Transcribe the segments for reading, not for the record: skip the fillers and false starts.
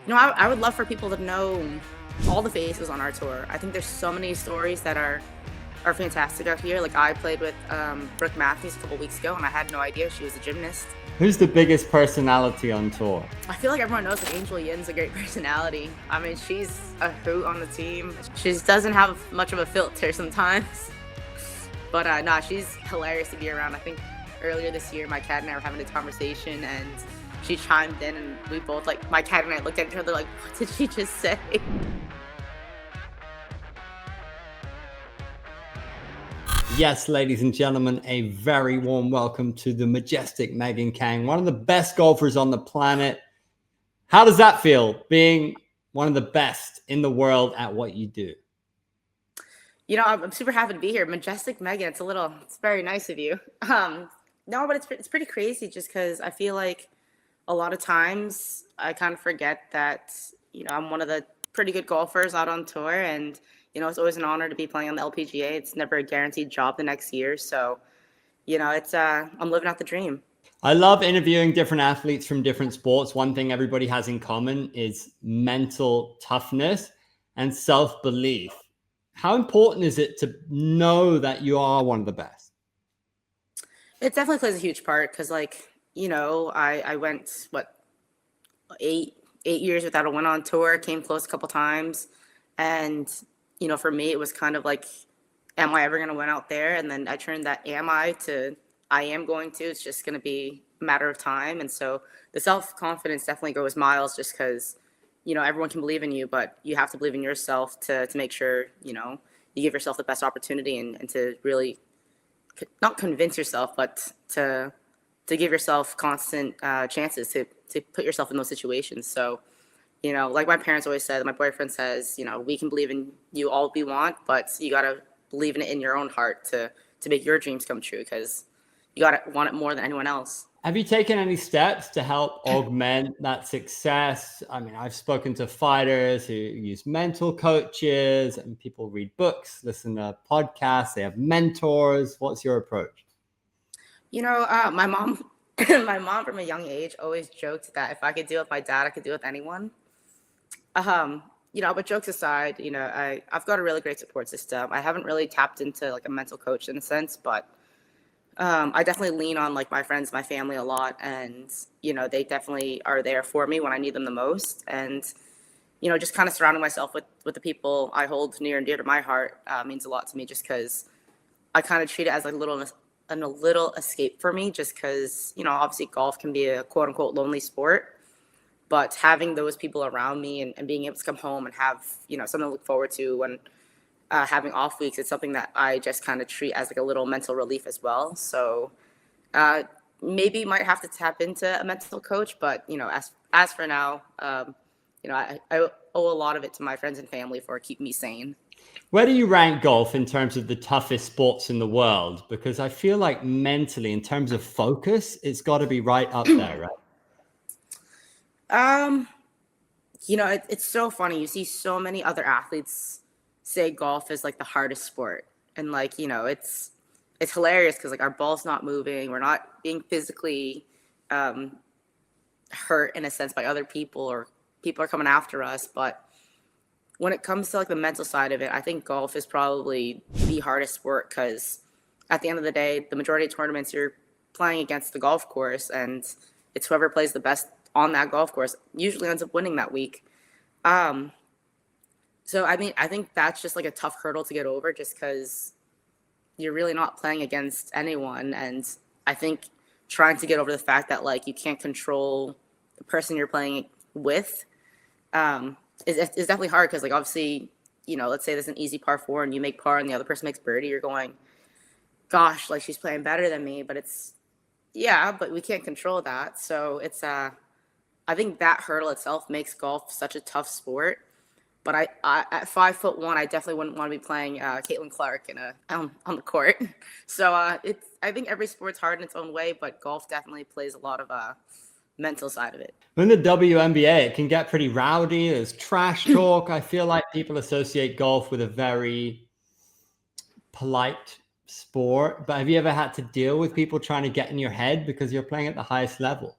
I would love for people to know all the faces on our tour. I think there's so many stories that are fantastic out here. Like I played with Brooke Matthews a couple weeks ago, and I had no idea she was a gymnast. Who's the biggest personality on tour? I feel like everyone knows like Angel Yin's a great personality. I mean, she's a hoot on the team. She just doesn't have much of a filter sometimes. But nah, she's hilarious to be around. I think earlier this year, my cat and I were having a conversation, and she chimed in, and we both, like, my cat and I looked at each other like, what did she just say? Yes, ladies and gentlemen, a very warm welcome to the majestic Megan Khang, one of the best golfers on the planet. How does that feel, being one of the best in the world at what you do? I'm super happy to be here. Majestic Megan, it's very nice of you. No, but it's pretty crazy just because I feel like a lot of times I kind of forget that, I'm one of the pretty good golfers out on tour, and, it's always an honor to be playing on the LPGA. It's never a guaranteed job the next year. So, I'm living out the dream. I love interviewing different athletes from different sports. One thing everybody has in common is mental toughness and self-belief. How important is it to know that you are one of the best? It definitely plays a huge part because, I went, 8 years without a win on tour, came close a couple times. And, for me, it was kind of like, am I ever going to win out there? And then I turned that am I to I am going to. It's just going to be a matter of time. And so the self-confidence definitely goes miles just because, everyone can believe in you, but you have to believe in yourself to make sure, you give yourself the best opportunity and to really not convince yourself, but to give yourself constant chances to put yourself in those situations. So, like my parents always said, my boyfriend says, we can believe in you all we want, but you got to believe in it in your own heart to make your dreams come true, because you got to want it more than anyone else. Have you taken any steps to help augment that success? I mean, I've spoken to fighters who use mental coaches, and people read books, listen to podcasts, they have mentors. What's your approach? My mom, my mom from a young age always joked that if I could do it with my dad, I could do it with anyone. But jokes aside, I've got a really great support system. I haven't really tapped into like a mental coach in a sense, but I definitely lean on like my friends, my family a lot, and they definitely are there for me when I need them the most. And just kind of surrounding myself with the people I hold near and dear to my heart means a lot to me, just because I kind of treat it as like a little escape for me, just because obviously golf can be a quote unquote lonely sport. But having those people around me and being able to come home and have, something to look forward to when having off weeks, it's something that I just kind of treat as like a little mental relief as well. So maybe might have to tap into a mental coach, but, as for now, I owe a lot of it to my friends and family for keeping me sane. Where do you rank golf in terms of the toughest sports in the world? Because I feel like mentally, in terms of focus, it's got to be right up there, right? It's so funny. You see so many other athletes say golf is like the hardest sport. And like, it's hilarious because like our ball's not moving. We're not being physically hurt in a sense by other people, or people are coming after us. But when it comes to like the mental side of it, I think golf is probably the hardest sport because at the end of the day, the majority of tournaments you're playing against the golf course, and it's whoever plays the best on that golf course usually ends up winning that week. So, I mean, I think that's just like a tough hurdle to get over just because you're really not playing against anyone. And I think trying to get over the fact that like you can't control the person you're playing with is definitely hard because like obviously, let's say there's an easy par 4 and you make par and the other person makes birdie, you're going, gosh, like she's playing better than me, but but we can't control that. So it's I think that hurdle itself makes golf such a tough sport. But I at 5'1", I definitely wouldn't want to be playing Caitlin Clark on the court. So I think every sport's hard in its own way, but golf definitely plays a lot of mental side of it. In the WNBA, it can get pretty rowdy. There's trash talk. I feel like people associate golf with a very polite sport. But have you ever had to deal with people trying to get in your head because you're playing at the highest level?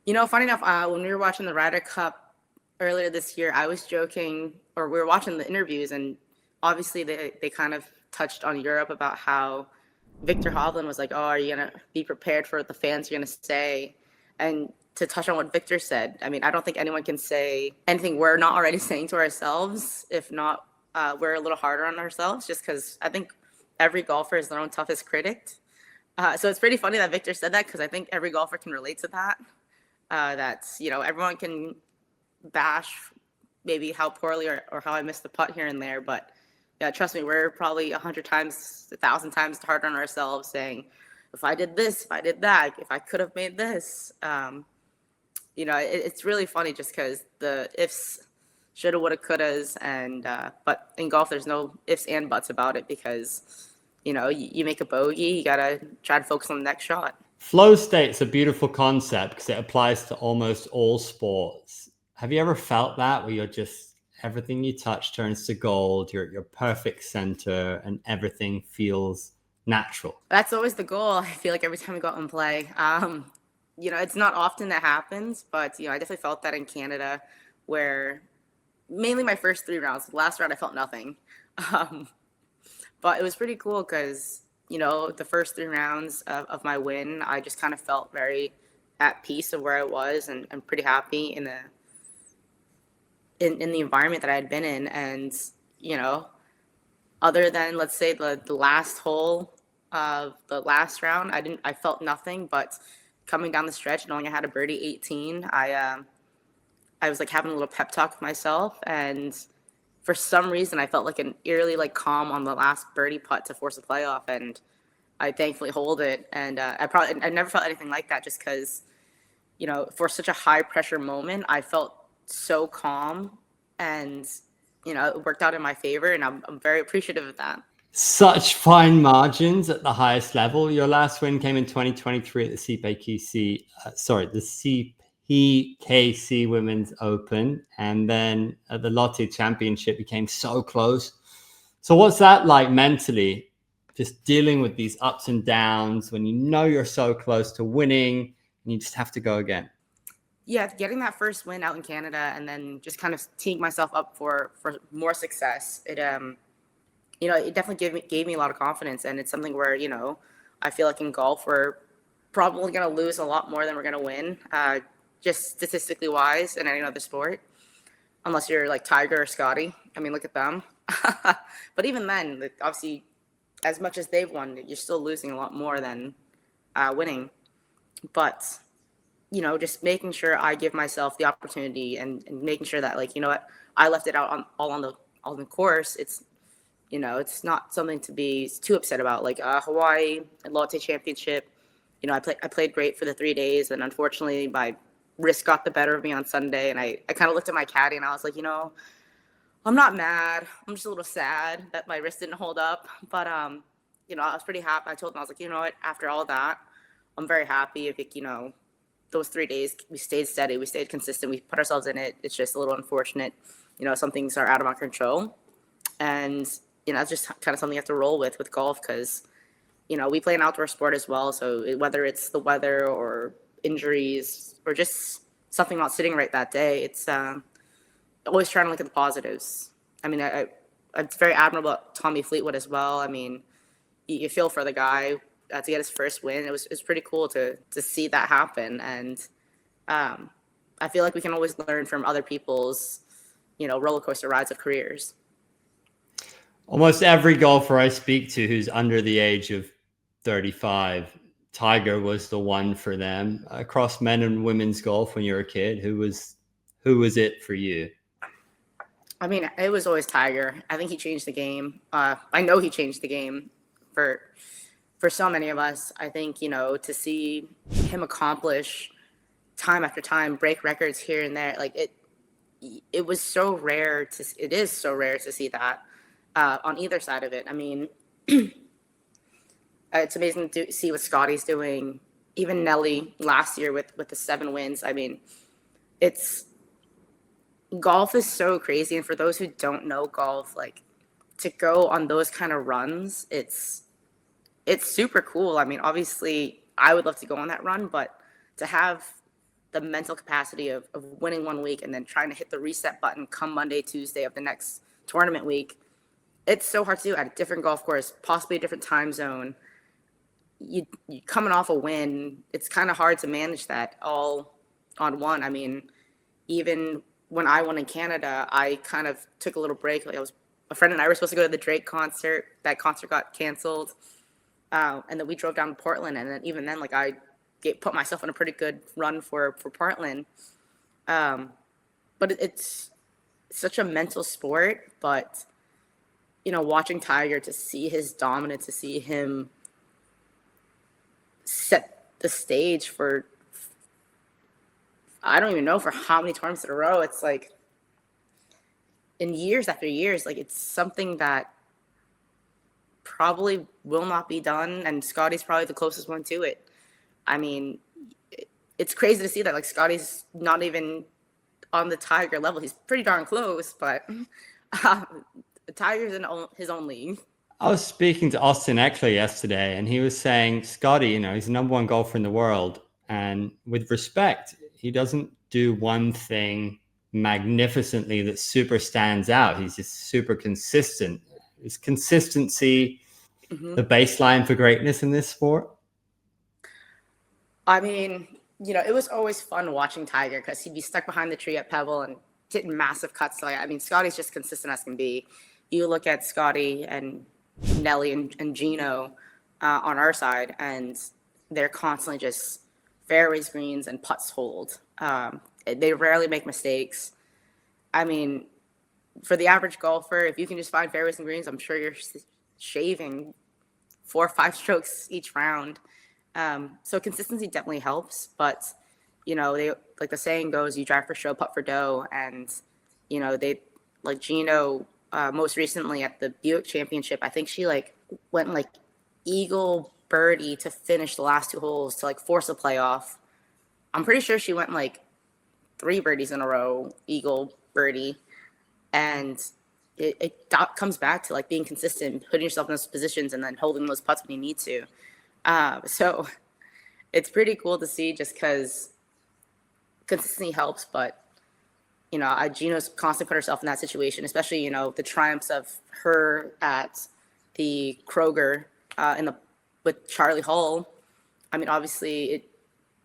Funny enough, when we were watching the Ryder Cup earlier this year, I was joking, or we were watching the interviews, and obviously they kind of touched on Europe about how Victor Hovland was like, "Oh, are you gonna be prepared for what the fans are gonna say?" And to touch on what Victor said, I mean, I don't think anyone can say anything we're not already saying to ourselves. If not, we're a little harder on ourselves, just because I think every golfer is their own toughest critic. So it's pretty funny that Victor said that, because I think every golfer can relate to that. That's, everyone can bash maybe how poorly or how I missed the putt here and there, but yeah, trust me, we're probably 100 times, 1,000 times harder on ourselves, saying, if I did this, if I did that, if I could have made this. It's really funny, just because the ifs, shoulda, woulda, couldas, and but in golf, there's no ifs and buts about it, because you make a bogey, you gotta try to focus on the next shot. Flow state's a beautiful concept because it applies to almost all sports. Have you ever felt that, where you're just, everything you touch turns to gold, you're at your perfect center, and everything feels natural? That's always the goal. I feel like every time we go out and play. It's not often that happens, but I definitely felt that in Canada, where mainly my first 3 rounds. The last round I felt nothing. But it was pretty cool, because the first 3 rounds of my win, I just kind of felt very at peace of where I was, and I'm pretty happy in the environment that I had been in. And other than, let's say, the last hole of the last round, I felt nothing. But coming down the stretch, knowing I had a birdie 18, I was like having a little pep talk with myself, and for some reason I felt like an eerily calm on the last birdie putt to force a playoff, and I thankfully hold it. And I never felt anything like that, just because for such a high pressure moment, I felt so calm, and it worked out in my favor, and I'm very appreciative of that. Such fine margins at the highest level. Your last win came in 2023 at the the CPKC Women's Open, and then at the Lotte Championship became so close. So what's that like mentally, just dealing with these ups and downs when you're so close to winning and you just have to go again? Yeah, getting that first win out in Canada, and then just kind of teeing myself up for more success. It definitely gave me a lot of confidence, and it's something where I feel like in golf we're probably going to lose a lot more than we're going to win, just statistically wise, in any other sport, unless you're like Tiger or Scotty. I mean, look at them. But even then, obviously, as much as they've won, you're still losing a lot more than winning. But just making sure I give myself the opportunity, and making sure that, I left it out on the course. It's not something to be too upset about. Like Hawaii and Lotte Championship, I played great for the 3 days, and unfortunately my wrist got the better of me on Sunday, and I kind of looked at my caddy and I was like, I'm not mad. I'm just a little sad that my wrist didn't hold up, but I was pretty happy. I told him, I was like, what? After all that, I'm very happy. If those 3 days we stayed steady, we stayed consistent, we put ourselves in it. It's just a little unfortunate. Some things are out of our control, and it's just kind of something you have to roll with golf, because we play an outdoor sport as well. So whether it's the weather or injuries or just something not sitting right that day, it's always trying to look at the positives. I mean, it's very admirable at Tommy Fleetwood as well. I mean, you feel for the guy to get his first win. It was pretty cool to see that happen. And I feel like we can always learn from other people's roller coaster rides of careers. Almost every golfer I speak to who's under the age of 35, Tiger was the one for them. Across men and women's golf, when you were a kid, who was it for you? I mean, it was always Tiger. I think he changed the game. I know he changed the game for so many of us. I think, to see him accomplish time after time, break records here and there, it was so rare it is so rare to see that on either side of it. I mean, it's amazing to see what Scotty's doing. Even Nelly last year with the 7 wins. I mean, golf is so crazy. And for those who don't know golf, to go on those kind of runs, it's super cool. I mean, obviously I would love to go on that run, but to have the mental capacity of winning one week and then trying to hit the reset button come Monday, Tuesday of the next tournament week. It's so hard to do at a different golf course, possibly a different time zone. You coming off a win, it's kind of hard to manage that all on one. I mean, even when I won in Canada, I kind of took a little break. Like a friend and I were supposed to go to the Drake concert. That concert got canceled. And then we drove down to Portland. And then even then, like I put myself on a pretty good run for Portland. But it's such a mental sport. But, you know, watching Tiger, to see his dominance, to see him set the stage for, I don't even know for how many tournaments in a row. It's like in years after years, like it's something that probably will not be done. And Scotty's probably the closest one to it. I mean, it's crazy to see that. Like Scotty's not even on the Tiger level. He's pretty darn close, but Tiger's in his own league. I was speaking to Austin Eckler yesterday, and he was saying, Scotty, you know, he's the number one golfer in the world. And with respect, he doesn't do one thing magnificently that super stands out. He's just super consistent. Is consistency the baseline for greatness in this sport? I mean, you know, it was always fun watching Tiger because he'd be stuck behind the tree at Pebble and hitting massive cuts. So, I mean, Scotty's just consistent as can be. You look at Scotty and Nelly and Gino on our side, and they're constantly just fairways, greens, and putts hold. They rarely make mistakes. I mean, for the average golfer, if you can just find fairways and greens, I'm sure you're shaving 4 or 5 strokes each round. So consistency definitely helps, but you know, they, like the saying goes, you drive for show, putt for dough. And, you know, they, like Gino, most recently at the Buick Championship, I think she like went like eagle birdie to finish the last 2 holes to like force a playoff. I'm pretty sure she went like 3 birdies in a row, eagle birdie. And it comes back to like being consistent, putting yourself in those positions and then holding those putts when you need to. So it's pretty cool to see just because consistency helps. But, you know, Gino's constantly put herself in that situation, especially, you know, the triumphs of her at the Kroger with Charlie Hull. I mean, obviously it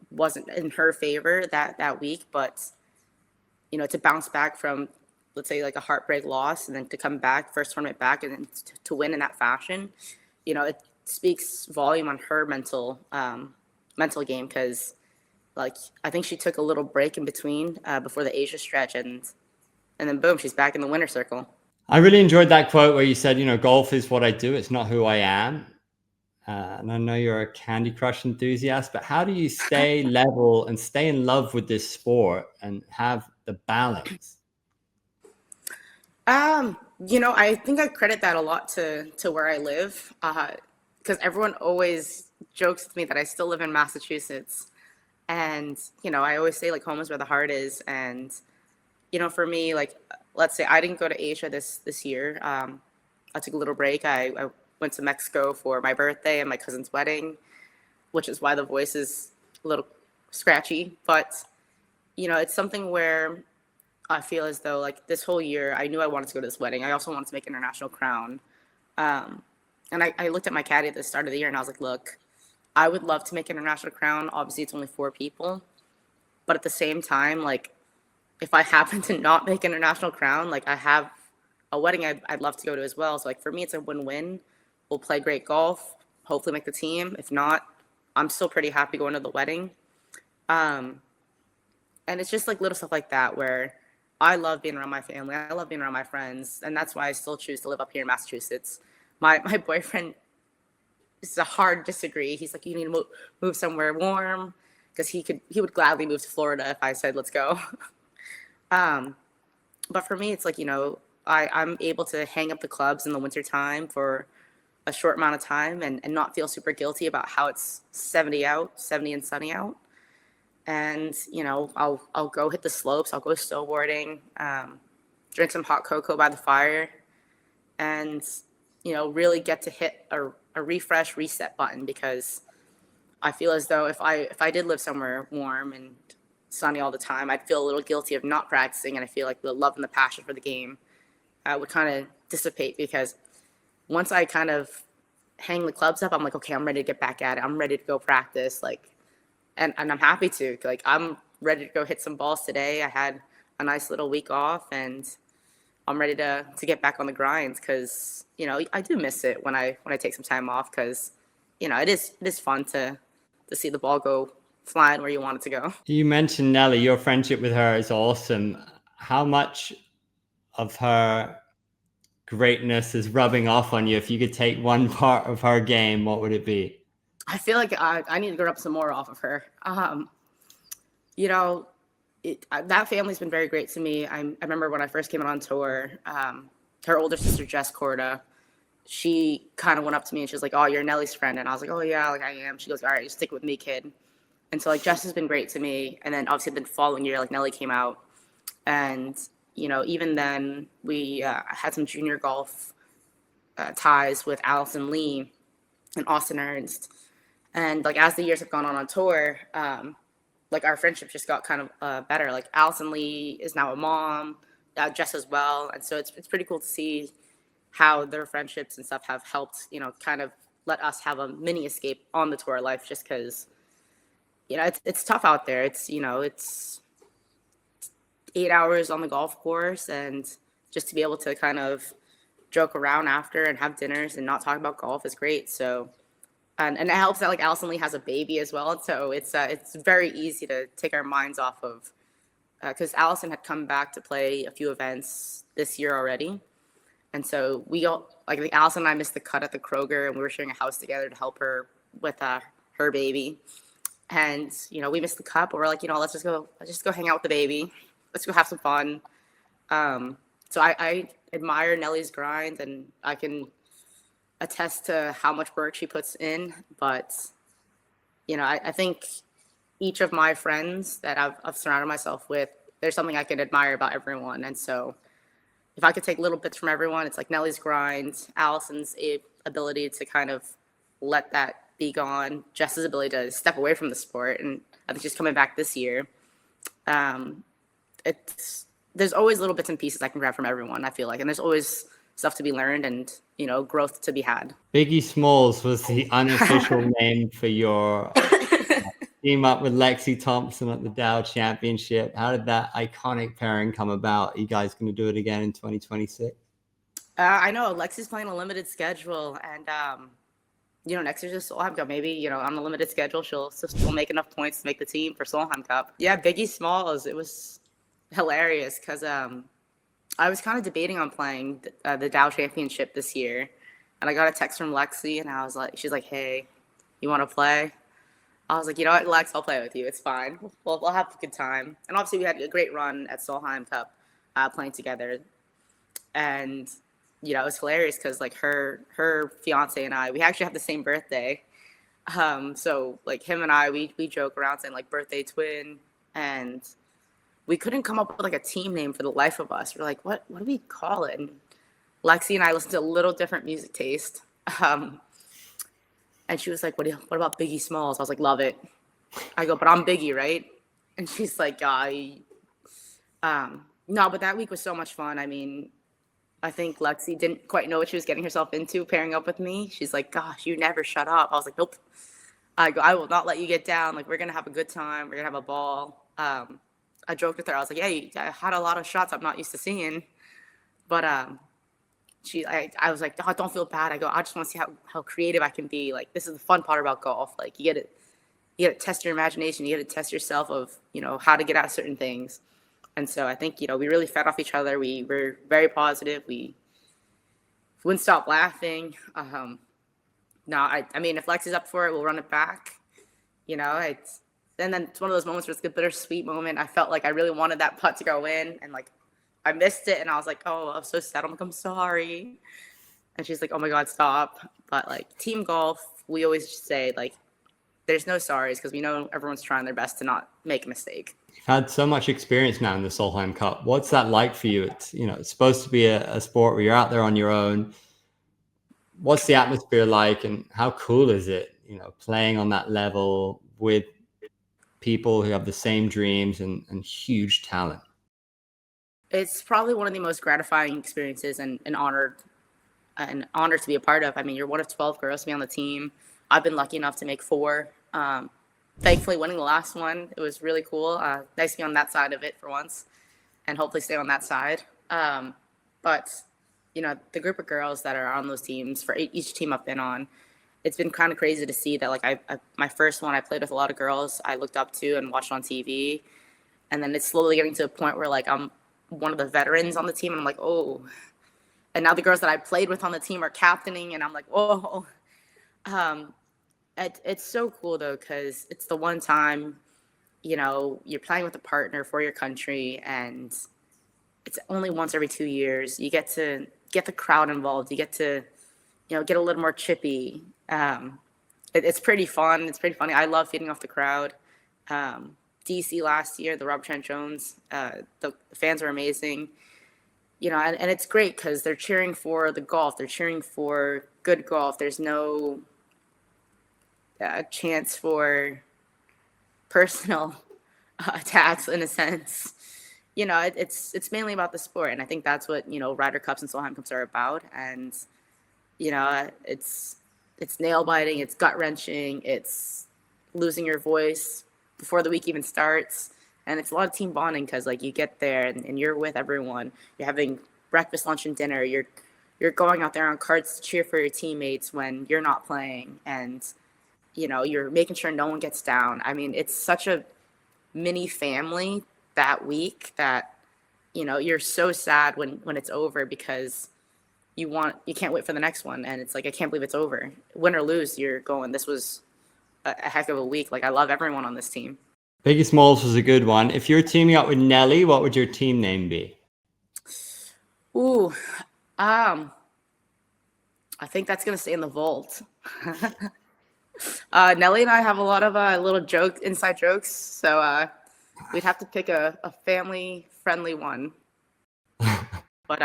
wasn't in her favor that week, but, you know, to bounce back from, let's say, like a heartbreak loss and then to come back, first tournament back, and then to win in that fashion, you know, it speaks volume on her mental game, because like I think she took a little break in between before the Asia stretch, and then boom, she's back in the winner's circle. I really enjoyed that quote where you said, you know, golf is what I do, it's not who I am. And I know you're a Candy Crush enthusiast, but how do you stay level and stay in love with this sport and have the balance? You know, I think I credit that a lot to where I live, because everyone always jokes with me that I still live in Massachusetts. And, you know, I always say like home is where the heart is. And, you know, for me, like, let's say I didn't go to Asia this year. I took a little break. I went to Mexico for my birthday and my cousin's wedding, which is why the voice is a little scratchy. But, you know, it's something where I feel as though like this whole year, I knew I wanted to go to this wedding. I also wanted to make International Crown. And I looked at my caddy at the start of the year and I was like, look, I would love to make International Crown. Obviously, it's only 4 people. But at the same time, like, if I happen to not make International Crown, like, I have a wedding I'd love to go to as well. So, like, for me, it's a win-win. We'll play great golf, hopefully make the team. If not, I'm still pretty happy going to the wedding. And it's just, like, little stuff like that where I love being around my family. I love being around my friends. And that's why I still choose to live up here in Massachusetts. My boyfriend, it's a hard disagree. He's like, you need to move somewhere warm, because he would gladly move to Florida if I said, let's go. But for me, it's like, you know, I'm able to hang up the clubs in the wintertime for a short amount of time and not feel super guilty about how it's 70 and sunny out. And, you know, I'll go hit the slopes. I'll go snowboarding, drink some hot cocoa by the fire, and, you know, really get to hit a refresh reset button, because I feel as though if I did live somewhere warm and sunny all the time, I'd feel a little guilty of not practicing, and I feel like the love and the passion for the game would kind of dissipate, because once I kind of hang the clubs up, I'm like, okay, I'm ready to get back at it. I'm ready to go practice, like, and I'm happy to. Like, I'm ready to go hit some balls today. I had a nice little week off, and I'm ready to get back on the grind, because, you know, I do miss it when I take some time off, because, you know, it is fun to see the ball go flying where you want it to go. You mentioned Nelly. Your friendship with her is awesome. How much of her greatness is rubbing off on you? If you could take one part of her game, what would it be? I feel like I need to grab some more off of her. You know, that family's been very great to me. I remember when I first came out on tour, her older sister, Jess Korda, she kind of went up to me and she was like, oh, you're Nelly's friend. And I was like, oh, yeah, like I am. She goes, all right, you stick with me, kid. And so, like, Jess has been great to me. And then obviously the following year, like, Nelly came out. And, you know, even then we had some junior golf ties with Allison Lee and Austin Ernst. And, like, as the years have gone on tour, like, our friendship just got kind of better. Like, Allison Lee is now a mom, Jess as well. And so it's pretty cool to see how their friendships and stuff have helped, you know, kind of let us have a mini escape on the tour life, just because, you know, it's tough out there. It's, you know, it's 8 hours on the golf course, and just to be able to kind of joke around after and have dinners and not talk about golf is great. So, and it helps that, like, Allison Lee has a baby as well. So it's very easy to take our minds off of, because Allison had come back to play a few events this year already. And so we all, like Allison and I missed the cut at the Kroger, and we were sharing a house together to help her with her baby. And, you know, we missed the cut, but we're like, you know, let's just go hang out with the baby. Let's go have some fun. So I admire Nelly's grind, and I can attest to how much work she puts in. But, you know, I think each of my friends that I've surrounded myself with, there's something I can admire about everyone. And so if I could take little bits from everyone, it's like Nelly's grind, Allison's ability to kind of let that be gone, Jess's ability to step away from the sport, and I think she's coming back this year. There's always little bits and pieces I can grab from everyone, I feel like, and there's always stuff to be learned and, you know, growth to be had. Biggie Smalls was the unofficial name for your team up with Lexi Thompson at the Dow Championship. How did that iconic pairing come about? Are you guys going to do it again in 2026? I know Lexi's playing a limited schedule, and you know, next year's just Solheim Cup. Maybe, you know, on a limited schedule, she'll make enough points to make the team for Solheim Cup. Yeah, Biggie Smalls. It was hilarious because I was kind of debating on playing the Dow Championship this year, and I got a text from Lexi, and I was like, she's like, hey, you want to play? I was like, you know what, Lex, I'll play with you. It's fine. We'll have a good time. And obviously we had a great run at Solheim Cup playing together. And, you know, it was hilarious because, like, her fiance and I, we actually have the same birthday. So, like, him and I, we joke around saying, like, birthday twin. And we couldn't come up with, like, a team name for the life of us. We're like, what do we call it? And Lexi and I listened to a little different music taste. And she was like, what about Biggie Smalls? I was like, love it. I go, but I'm Biggie, right? And she's like, no, but that week was so much fun. I mean, I think Lexi didn't quite know what she was getting herself into pairing up with me. She's like, gosh, you never shut up. I was like, nope. I go, I will not let you get down. Like, we're going to have a good time. We're going to have a ball. I joked with her. I was like, hey, I had a lot of shots I'm not used to seeing. But I was like, oh, don't feel bad. I go, I just want to see how creative I can be. Like, this is the fun part about golf. Like, you get to test your imagination. You get to test yourself of, you know, how to get out certain things. And so I think, you know, we really fed off each other. We were very positive. We wouldn't stop laughing. No, I mean, if Lexi's up for it, we'll run it back. You know, it's one of those moments where it's a bittersweet moment. I felt like I really wanted that putt to go in, and, like, I missed it, and I was like, oh, I'm so sad. I'm like, I'm sorry. And she's like, oh my God, stop. But, like, team golf, we always say, like, there's no sorries, because we know everyone's trying their best to not make a mistake. You've had so much experience now in the Solheim Cup. What's that like for you? It's, you know, it's supposed to be a sport where you're out there on your own. What's the atmosphere like, and how cool is it, you know, playing on that level with people who have the same dreams and huge talent? It's probably one of the most gratifying experiences and an honor to be a part of. I mean, you're one of 12 girls to be on the team. I've been lucky enough to make 4. Thankfully, winning the last one, it was really cool. Nice to be on that side of it for once, and hopefully stay on that side. But the group of girls that are on those teams for each team I've been on, it's been kind of crazy to see that. Like my first one, I played with a lot of girls I looked up to and watched on TV, and then it's slowly getting to a point where like I'm one of the veterans on the team, and I'm like, oh. And now the girls that I played with on the team are captaining, and I'm like, oh. It's so cool though, because it's the one time, you're playing with a partner for your country, and it's only once every 2 years. You get to get the crowd involved. You get to, get a little more chippy. It's pretty fun. It's pretty funny. I love feeding off the crowd. DC last year, the Robert Trent Jones, the fans are amazing. And it's great because they're cheering for the golf. They're cheering for good golf. There's no chance for personal attacks in a sense. It's mainly about the sport, and I think that's what Ryder Cups and Solheim Cups are about. And it's nail biting, it's gut wrenching, it's losing your voice before the week even starts, and it's a lot of team bonding because like you get there and you're with everyone. You're having breakfast, lunch, and dinner. You're going out there on carts to cheer for your teammates when you're not playing, and you're making sure no one gets down. I mean, it's such a mini family that week that you're so sad when it's over because you can't wait for the next one, and it's like, I can't believe it's over. Win or lose, you're going, this was a heck of a week. Like, I love everyone on this team. Biggie Smalls was a good one. If you're teaming up with Nelly, what would your team name be? Ooh, I think that's gonna stay in the vault. Nelly and I have a lot of little inside jokes, so we'd have to pick a family-friendly one. But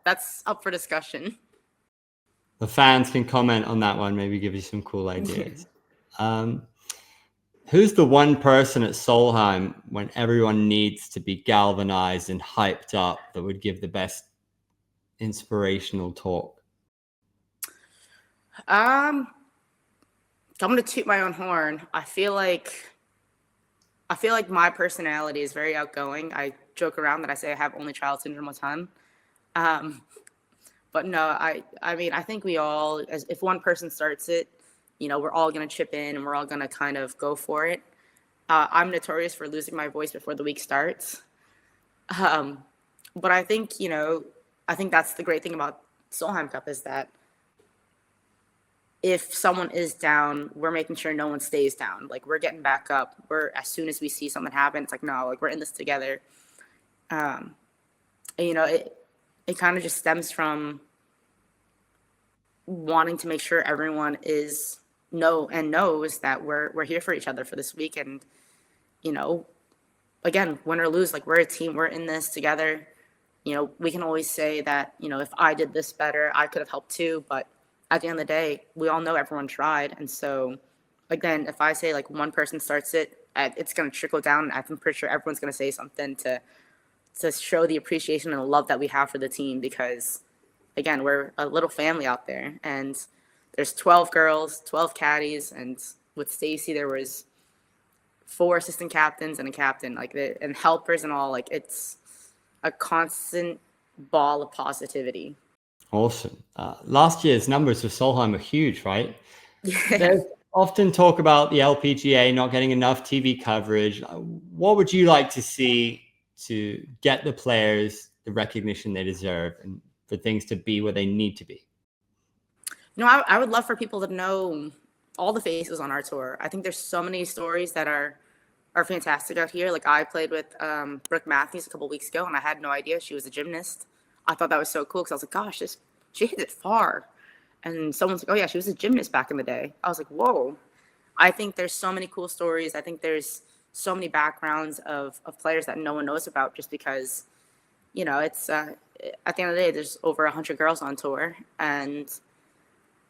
that's up for discussion. The fans can comment on that one, maybe give you some cool ideas. Who's the one person at Solheim when everyone needs to be galvanized and hyped up that would give the best inspirational talk? I'm going to toot my own horn. I feel like my personality is very outgoing. I joke around that I say I have only child syndrome a ton. But no, I mean, I think we all, if one person starts it, we're all going to chip in and we're all going to kind of go for it. I'm notorious for losing my voice before the week starts. But I think, I think that's the great thing about Solheim Cup is that if someone is down, we're making sure no one stays down. Like, we're getting back up. As soon as we see something happen, it's like, no, like, we're in this together. And, it kind of just stems from wanting to make sure everyone knows that we're here for each other for this week. And, again, win or lose, like, we're a team, we're in this together. We can always say that, if I did this better, I could have helped too. But at the end of the day, we all know everyone tried. And so, again, if I say like one person starts it, it's going to trickle down. I'm pretty sure everyone's going to say something to show the appreciation and the love that we have for the team, because again, we're a little family out there, and there's 12 girls, 12 caddies, and with Stacy there was 4 assistant captains and a captain, and helpers and all. Like, it's a constant ball of positivity. Awesome. Last year's numbers for Solheim are huge, right? Yeah. There's often talk about the LPGA not getting enough TV coverage. What would you like to see to get the players the recognition they deserve and for things to be where they need to be? I would love for people to know all the faces on our tour. I think there's so many stories that are fantastic out here. Like, I played with Brooke Matthews a couple weeks ago, and I had no idea she was a gymnast. I thought that was so cool because I was like, gosh, she hit it far. And someone's like, oh yeah, she was a gymnast back in the day. I was like, whoa. I think there's so many cool stories. I think there's so many backgrounds of players that no one knows about, just because, it's at the end of the day, there's over 100 girls on tour, and,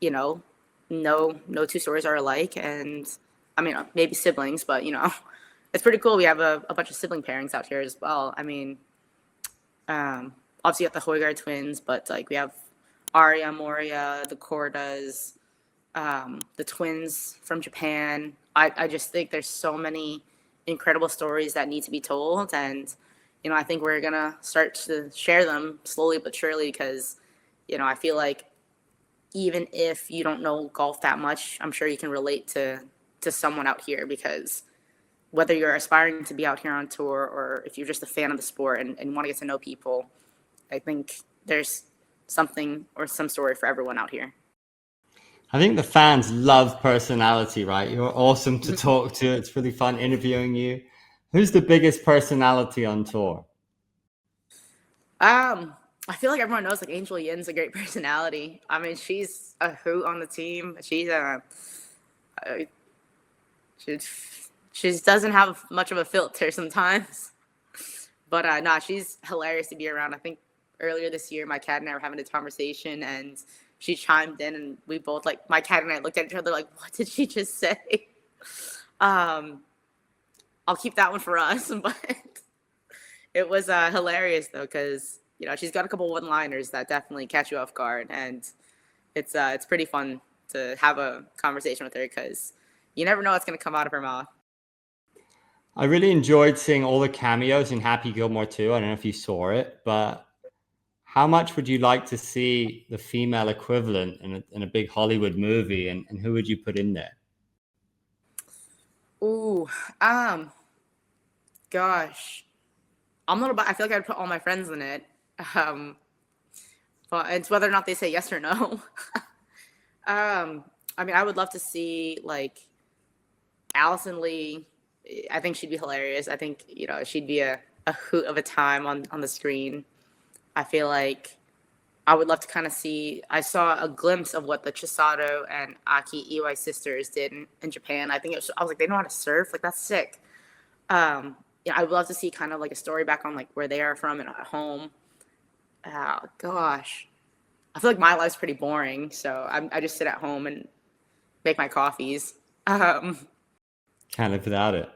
no 2 stories are alike. And I mean, maybe siblings, but, it's pretty cool. We have a bunch of sibling pairings out here as well. I mean, obviously you have the Hoygaard twins, but like we have Arya, Moria, the Kordas, the twins from Japan. I just think there's so many incredible stories that need to be told, and I think we're gonna start to share them slowly but surely because I feel like even if you don't know golf that much, I'm sure you can relate to someone out here because whether you're aspiring to be out here on tour or if you're just a fan of the sport and want to get to know people, I think there's something or some story for everyone out here. I think the fans love personality, right? You're awesome to talk to. It's really fun interviewing you. Who's the biggest personality on tour? I feel like everyone knows like Angel Yin's a great personality. I mean, she's a hoot on the team. She doesn't have much of a filter sometimes, but nah, she's hilarious to be around. I think earlier this year, my cat and I were having a conversation, and she chimed in, and we both my cat and I looked at each other like, "What did she just say?" I'll keep that one for us, but it was hilarious though because she's got a couple one-liners that definitely catch you off guard, and it's pretty fun to have a conversation with her because you never know what's going to come out of her mouth. I really enjoyed seeing all the cameos in Happy Gilmore too. I don't know if you saw it, but how much would you like to see the female equivalent in a big Hollywood movie, and who would you put in there? Ooh, gosh, I feel like I'd put all my friends in it, but it's whether or not they say yes or no. I mean, I would love to see like Allison Lee. I think she'd be hilarious. I think she'd be a hoot of a time on the screen. I feel like I would love to kind of see. I saw a glimpse of what the Chisato and Aki Iwai sisters did in Japan. I was like, they know how to surf. Like that's sick. I would love to see kind of like a story back on like where they are from and at home. Oh gosh, I feel like my life's pretty boring, so I just sit at home and make my coffees. Can't live without it.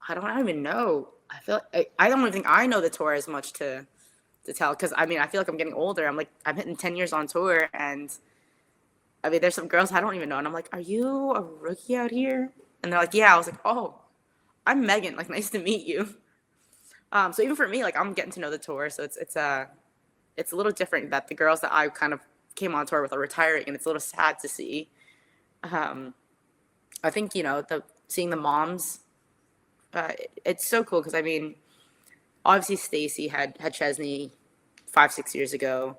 I don't even know. I feel like I don't even think I know the tour as much to tell because I mean I feel like I'm getting older. I'm hitting 10 years on tour, and I mean there's some girls I don't even know, and I'm like, are you a rookie out here? And they're like, yeah. I was like, oh, I'm Megan. Like, nice to meet you. So even for me, like I'm getting to know the tour, so it's a little different that the girls that I kind of came on tour with are retiring, and it's a little sad to see. I think seeing the moms, it's so cool because I mean, obviously Stacy had Chesney 5-6 years ago,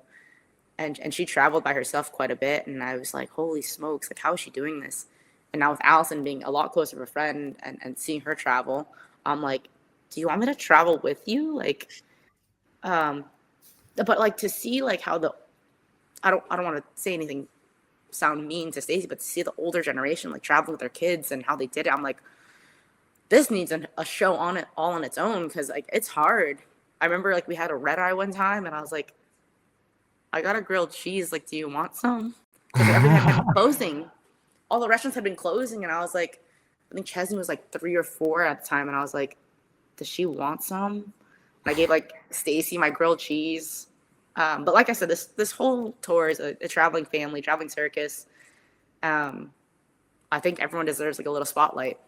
and she traveled by herself quite a bit, and I was like, holy smokes, like how is she doing this? And now with Allison being a lot closer of a friend and seeing her travel, I'm like, do you want me to travel with you? Like, but like to see like how I don't want to say anything sound mean to Stacy, but to see the older generation like traveling with their kids and how they did it, I'm like, this needs a show on it all on its own because like it's hard. I remember like we had a red eye one time, and I was like, I got a grilled cheese. Like, do you want some? Because everything had been closing. All the restaurants had been closing, and I was like, I think Chesney was like 3 or 4 at the time, and I was like, does she want some? And I gave like Stacy my grilled cheese. But like I said, this whole tour is a traveling family, traveling circus. I think everyone deserves like a little spotlight.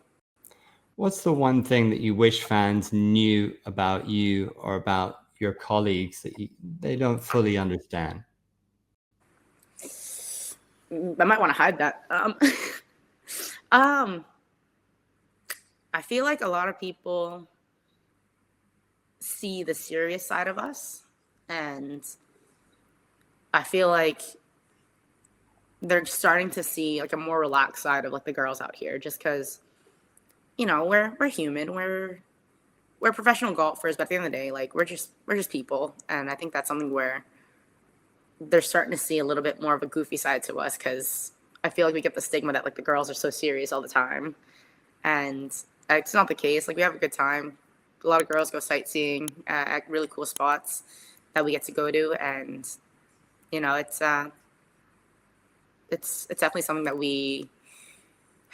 What's the one thing that you wish fans knew about you or about your colleagues that they don't fully understand? I might want to hide that. I feel like a lot of people see the serious side of us, and I feel like they're starting to see like a more relaxed side of like the girls out here, just because we're human, we're professional golfers, but at the end of the day, like we're just people, and I think that's something where they're starting to see a little bit more of a goofy side to us because I feel like we get the stigma that like the girls are so serious all the time, and it's not the case. Like we have a good time. A lot of girls go sightseeing at really cool spots that we get to go to, and it's definitely something that we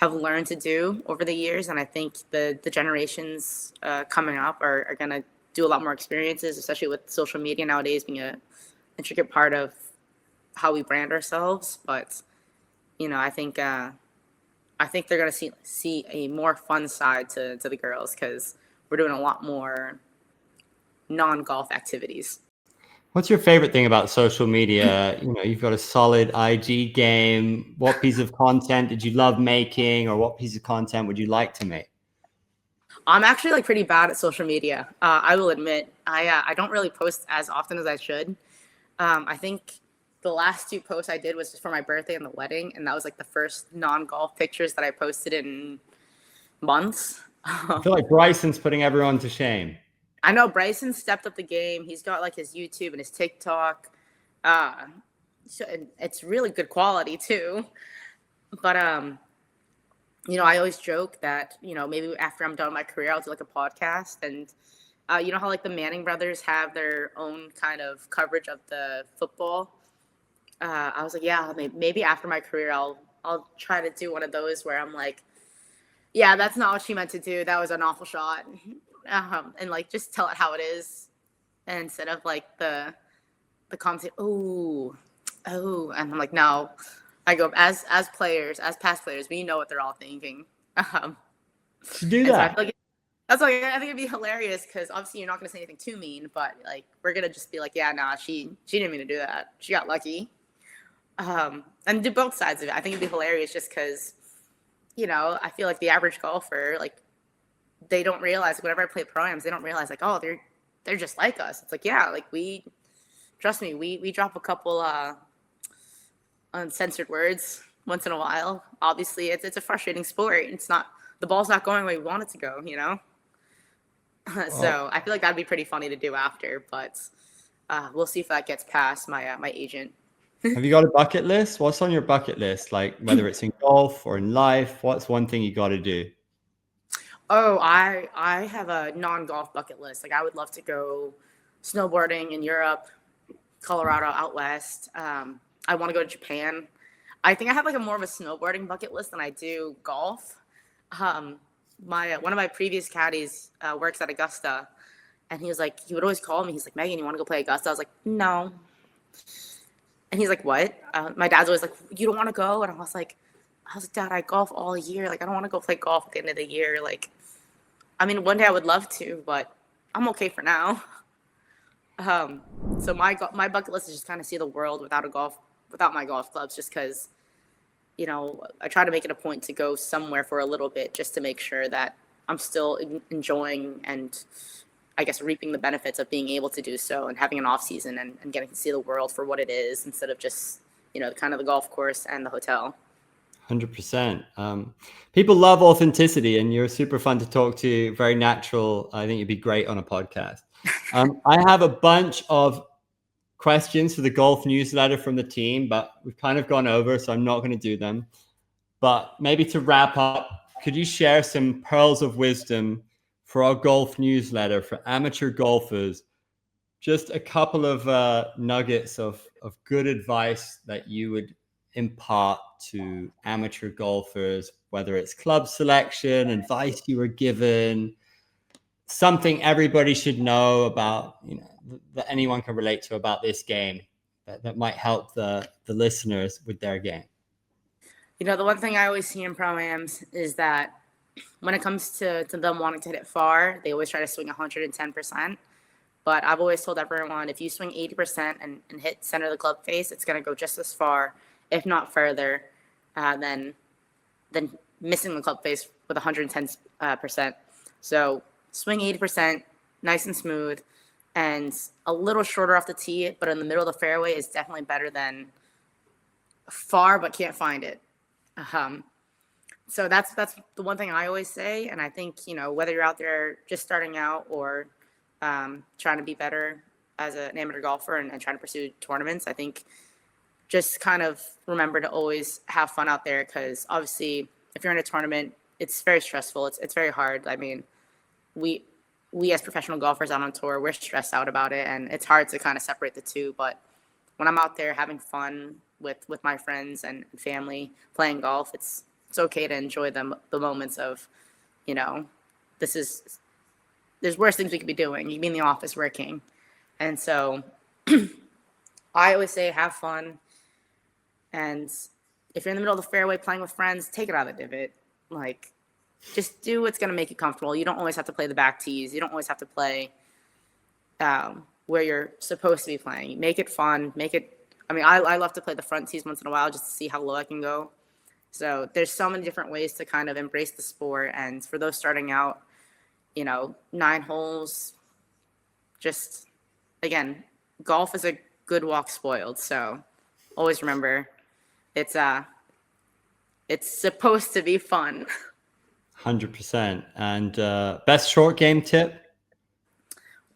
have learned to do over the years. And I think the generations coming up are going to do a lot more experiences, especially with social media nowadays being a intricate part of how we brand ourselves. But, I think they're going to see a more fun side to the girls, because we're doing a lot more non-golf activities. What's your favorite thing about social media? You've got a solid IG game. What piece of content did you love making, or what piece of content would you like to make? I'm actually pretty bad at social media. I will admit, I don't really post as often as I should. I think the last 2 posts I did was just for my birthday and the wedding, and that was the first non-golf pictures that I posted in months. I feel like Bryson's putting everyone to shame. I know Bryson stepped up the game. He's got his YouTube and his TikTok. So it's really good quality too. But I always joke that maybe after I'm done with my career, I'll do a podcast. And how the Manning brothers have their own kind of coverage of the football. I was yeah, maybe after my career, I'll try to do one of those where I'm yeah, that's not what she meant to do. That was an awful shot. And just tell it how it is, instead of the comment, oh, and I'm no. I go, as players, as past players, we know what they're all thinking. Do that. So I think it'd be hilarious, because obviously you're not going to say anything too mean, but we're gonna just be yeah, nah, she didn't mean to do that. She got lucky. And do both sides of it. I think it'd be hilarious, just because I feel the average golfer, they don't realize, whenever I play pro-ams, they don't realize oh, they're just like us. It's yeah, trust me, we drop a couple uncensored words once in a while. Obviously it's a frustrating sport. The ball's not going where we want it to go, So I feel that'd be pretty funny to do after, but we'll see if that gets past my agent. Have you got a bucket list? What's on your bucket list? Whether it's in golf or in life, what's one thing you got to do? Oh, I have a non-golf bucket list. I would love to go snowboarding in Europe, Colorado, out west. I want to go to Japan. I think I have a more of a snowboarding bucket list than I do golf. One of my previous caddies works at Augusta, and he was he would always call me. He's Megan, you want to go play Augusta? I was no. And he's what? My dad's always you don't want to go? And I was Dad, I golf all year. I don't want to go play golf at the end of the year. One day I would love to, but I'm okay for now. So my bucket list is just kind of see the world without my golf clubs, just because, I try to make it a point to go somewhere for a little bit, just to make sure that I'm still enjoying and I guess reaping the benefits of being able to do so, and having an off season and getting to see the world for what it is, instead of just, kind of the golf course and the hotel. 100%. People love authenticity, and you're super fun to talk to. Very natural. I think you'd be great on a podcast. I have a bunch of questions for the golf newsletter from the team, but we've kind of gone over, so I'm not going to do them. But maybe to wrap up, could you share some pearls of wisdom for our golf newsletter for amateur golfers? Just a couple of nuggets of good advice that you would impart to amateur golfers, whether it's club selection, advice you were given, something everybody should know about, that anyone can relate to about this game, that might help the listeners with their game. The one thing I always see in pro-ams is that when it comes to them wanting to hit it far, they always try to swing 110%. But I've always told everyone, if you swing 80% and hit center of the club face, it's going to go just as far, if not further, than missing the club face with 110%. So swing 80%, nice and smooth, and a little shorter off the tee, but in the middle of the fairway is definitely better than far but can't find it. So that's the one thing I always say. And I think, whether you're out there just starting out or trying to be better as an amateur golfer and trying to pursue tournaments, I think just kind of remember to always have fun out there, because obviously if you're in a tournament, it's very stressful. It's very hard. We as professional golfers out on tour, we're stressed out about it, and it's hard to kind of separate the two. But when I'm out there having fun with my friends and family playing golf, it's it's okay to enjoy the moments of, you know, there's worse things we could be doing. You can be in the office working. And so I always say have fun. And if you're in the middle of the fairway playing with friends, take it out of the divot. Like, just do what's going to make you comfortable. You don't always have to play the back tees. You don't always have to play where you're supposed to be playing. Make it fun. I love to play the front tees once in a while just to see how low I can go. So there's so many different ways to kind of embrace the sport. And for those starting out, 9 holes, just, again, golf is a good walk spoiled. So always remember, it's supposed to be fun. 100%. And best short game tip?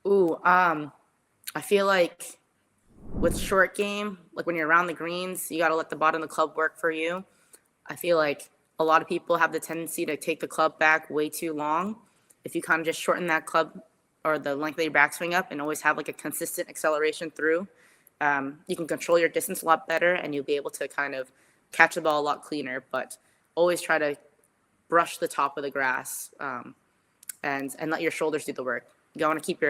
Ooh, I feel like with short game, like when you're around the greens, you got to let the bottom of the club work for you. I feel like a lot of people have the tendency to take the club back way too long. If you kind of just shorten that club or the length of your backswing up and always have like a consistent acceleration through, you can control your distance a lot better and you'll be able to kind of catch the ball a lot cleaner. But always try to brush the top of the grass and let your shoulders do the work. You want to keep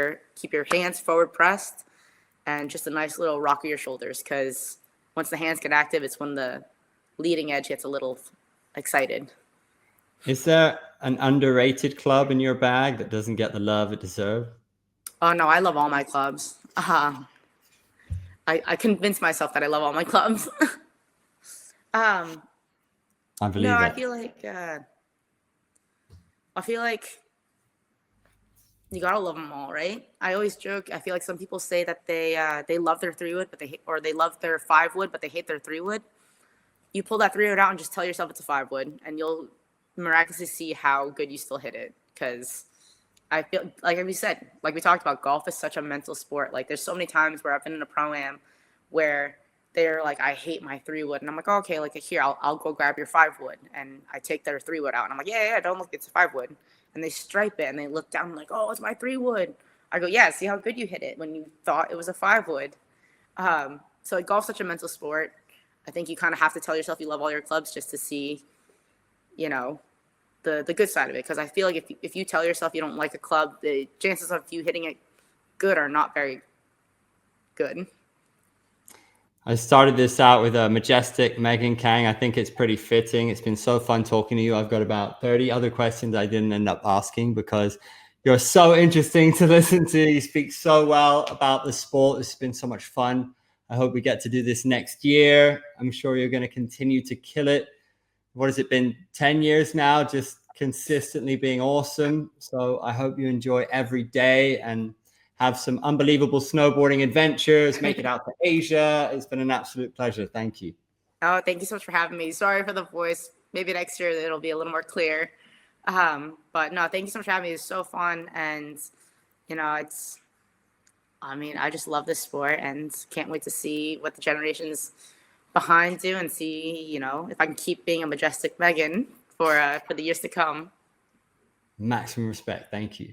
your hands forward pressed and just a nice little rock of your shoulders, because once the hands get active, it's when the leading edge gets a little excited. Is there an underrated club in your bag that doesn't get the love it deserves? Oh, no, I love all my clubs. I convinced myself that I love all my clubs. I believe it. I feel like you gotta love them all, right? I always joke. I feel like some people say that they love their 3-wood, or they love their 5-wood, but they hate their 3-wood. You pull that 3-wood out and just tell yourself it's a 5-wood, and you'll miraculously see how good you still hit it. Because I feel like we said, like we talked about, golf is such a mental sport. Like there's so many times where I've been in a pro-am where they're like, I hate my 3-wood, and I'm like, oh, okay, like here, I'll go grab your 5-wood, and I take their 3-wood out, and I'm like, yeah, don't look, it's a 5-wood. And they stripe it and they look down like, oh, it's my 3-wood. I go, yeah, see how good you hit it when you thought it was a 5-wood. So like, golf's such a mental sport. I think you kind of have to tell yourself you love all your clubs just to see, the good side of it. Because I feel like if you tell yourself you don't like a club, the chances of you hitting it good are not very good. I started this out with a majestic Megan Khang. I think it's pretty fitting. It's been so fun talking to you. I've got about 30 other questions I didn't end up asking because you're so interesting to listen to. You speak so well about the sport. It's been so much fun. I hope we get to do this next year. I'm sure you're going to continue to kill it. What has it been? 10 years now, just consistently being awesome. So I hope you enjoy every day and have some unbelievable snowboarding adventures, make it out to Asia. It's been an absolute pleasure. Thank you. Oh, thank you so much for having me. Sorry for the voice. Maybe next year it'll be a little more clear. But no, thank you so much for having me. It's so fun. And, I just love this sport and can't wait to see what the generations behind do and see, if I can keep being a majestic Megan for the years to come. Maximum respect. Thank you.